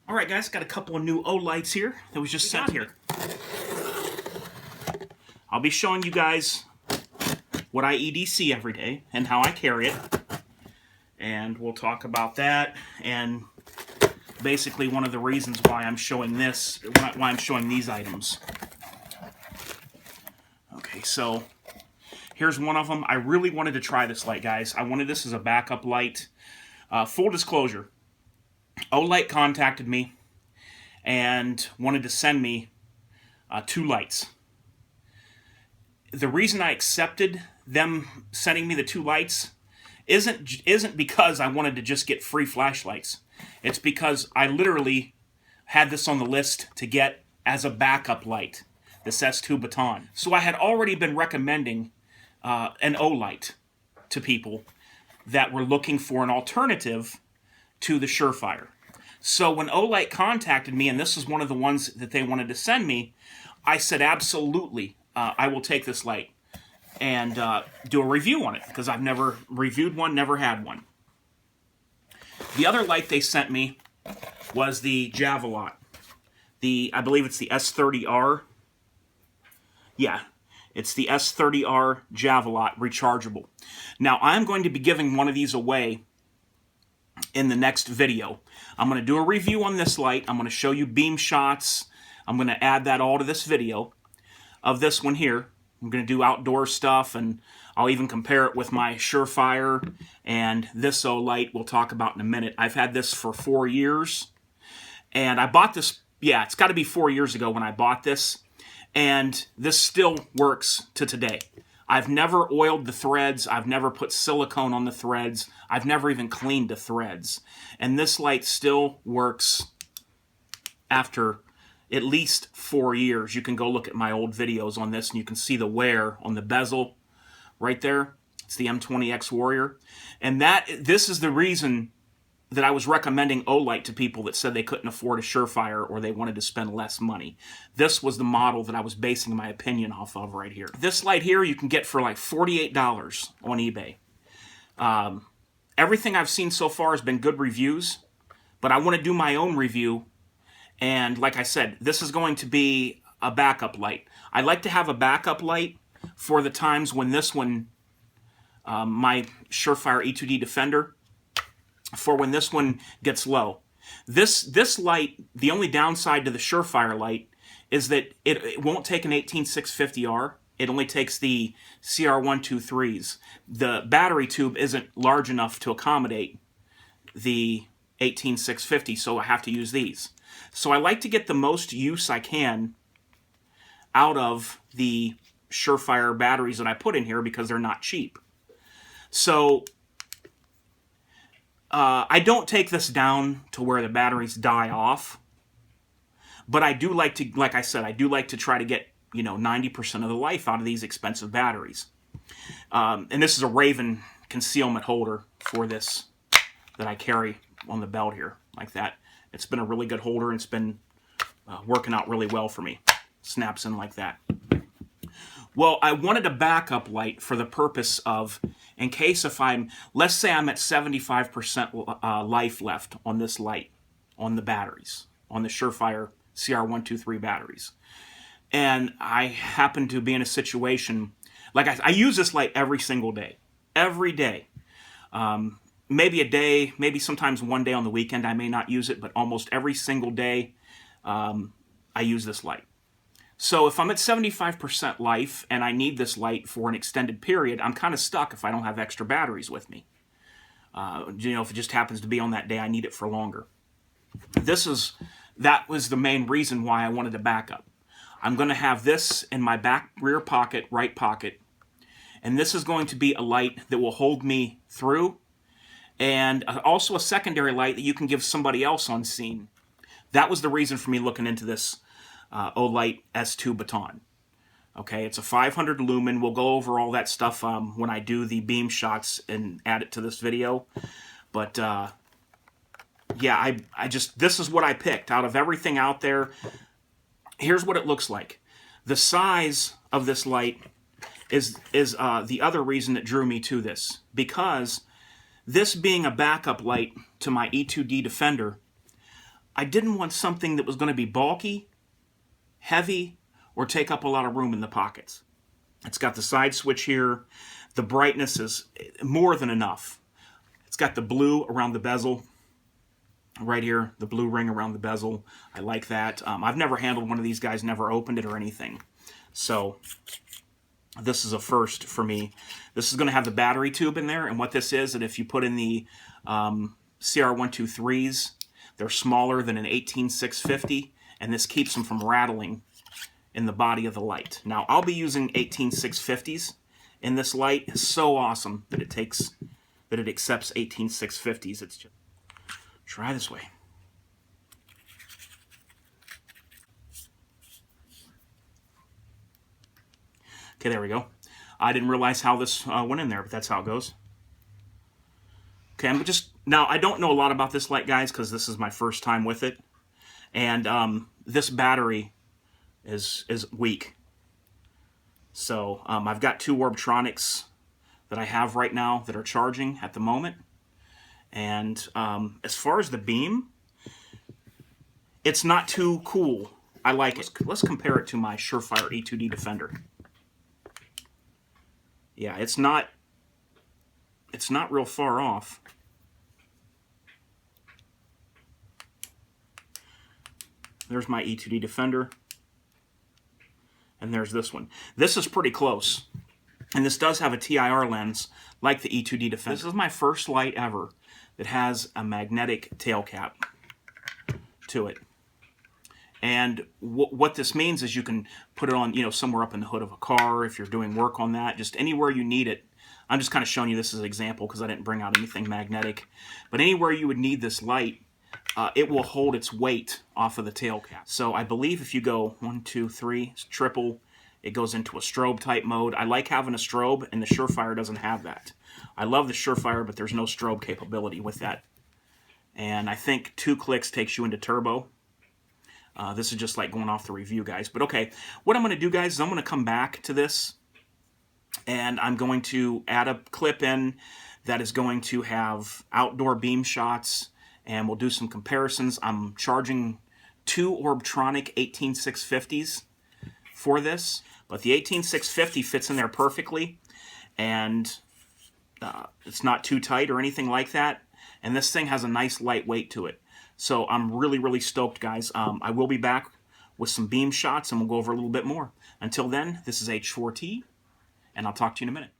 Alright guys, got a couple of new Olights here that was just sent here. I'll be showing you guys what I EDC every day and how I carry it. And we'll talk about that and basically one of the reasons why I'm showing this, why I'm showing these items. Okay, so here's one of them. I really wanted to try this light, guys. I wanted this as a backup light. Full disclosure, Olight contacted me and wanted to send me 2 lights. The reason I accepted them sending me the 2 lights isn't because I wanted to just get free flashlights. It's because I literally had this on the list to get as a backup light, this S2 Baton. So I had already been recommending an Olight to people that were looking for an alternative to the Surefire. So when Olight contacted me, and this is one of the ones that they wanted to send me, I said, absolutely, I will take this light and do a review on it, because I've never reviewed one, never had one. The other light they sent me was the Javelot. I believe it's the S30R. Yeah, it's the S30R Javelot rechargeable. Now, I'm going to be giving one of these away in the next video. I'm going to do a review on this light. I'm going to show you beam shots. I'm going to add that all to this video of this one here. I'm going to do outdoor stuff, and I'll even compare it with my Surefire and this Olight we'll talk about in a minute. I've had this for 4 years, and I bought this, yeah, it's got to be 4 years ago when I bought this, and this still works to today. I've never oiled the threads. I've never put silicone on the threads. I've never even cleaned the threads. And this light still works after at least 4 years. You can go look at my old videos on this and you can see the wear on the bezel right there. It's the M20X Warrior. And this is the reason that I was recommending Olight to people that said they couldn't afford a Surefire or they wanted to spend less money. This was the model that I was basing my opinion off of right here. This light here you can get for like $48 on eBay. Everything I've seen so far has been good reviews, but I want to do my own review. And like I said, this is going to be a backup light. I like to have a backup light for the times when this one, my Surefire E2D Defender, for when this one gets low. This light, the only downside to the Surefire light is that it won't take an 18650R. It only takes the CR123s. The battery tube isn't large enough to accommodate the 18650, so I have to use these. So I like to get the most use I can out of the Surefire batteries that I put in here because they're not cheap. So I don't take this down to where the batteries die off, but I do like to, like I said, I do like to try to get, 90% of the life out of these expensive batteries. And this is a Raven concealment holder for this that I carry on the belt here, like that. It's been a really good holder, and it's been working out really well for me. Snaps in like that. Well, I wanted a backup light for the purpose of, in case if let's say I'm at 75% life left on this light, on the batteries, on the Surefire CR123 batteries. And I happen to be in a situation, like I use this light every single day. Every day. Maybe a day, maybe sometimes one day on the weekend I may not use it, but almost every single day I use this light. So if I'm at 75% life and I need this light for an extended period, I'm kind of stuck if I don't have extra batteries with me. If it just happens to be on that day, I need it for longer. That was the main reason why I wanted to back up. I'm going to have this in my back rear pocket, right pocket, and this is going to be a light that will hold me through, and also a secondary light that you can give somebody else on scene. That was the reason for me looking into this Olight S2 Baton. Okay, it's a 500 lumen. We'll go over all that stuff when I do the beam shots and add it to this video. But yeah, this is what I picked out of everything out there. Here's what it looks like. The size of this light is the other reason that drew me to this, because this being a backup light to my E2D Defender, I didn't want something that was going to be bulky, heavy, or take up a lot of room in the pockets. It's got the side switch here. The brightness is more than enough. It's got the blue around the bezel. Right here, the blue ring around the bezel. I like that. I've never handled one of these guys, never opened it or anything. So this is a first for me. This is going to have the battery tube in there, and what this is, that if you put in the CR123s, they're smaller than an 18650, and this keeps them from rattling in the body of the light. Now, I'll be using 18650s in this light. It's so awesome that it accepts 18650s. It's just try this way. Okay, there we go. I didn't realize how this went in there, but that's how it goes. Okay, now I don't know a lot about this light, guys, because this is my first time with it. And this battery is weak. So I've got 2 Orbtronics that I have right now that are charging at the moment. And as far as the beam, it's not too cool. I like it. Let's compare it to my Surefire E2D Defender. Yeah, it's not real far off. There's my E2D Defender. And there's this one. This is pretty close. And this does have a TIR lens like the E2D Defender. This is my first light ever that has a magnetic tail cap to it. And what this means is you can put it on, somewhere up in the hood of a car if you're doing work on that, just anywhere you need it. I'm just kind of showing you this as an example because I didn't bring out anything magnetic. But anywhere you would need this light, it will hold its weight off of the tail cap. So I believe if you go 1, 2, 3, triple, it goes into a strobe type mode. I like having a strobe, and the Surefire doesn't have that. I love the Surefire, but there's no strobe capability with that. And I think 2 clicks takes you into turbo. This is just like going off the review, guys. But okay, what I'm going to do, guys, is I'm going to come back to this, and I'm going to add a clip in that is going to have outdoor beam shots, and we'll do some comparisons. I'm charging 2 Orbtronic 18650s for this, but the 18650 fits in there perfectly, and it's not too tight or anything like that, and this thing has a nice light weight to it. So I'm really, really stoked, guys. I will be back with some beam shots, and we'll go over a little bit more. Until then, this is H4T, and I'll talk to you in a minute.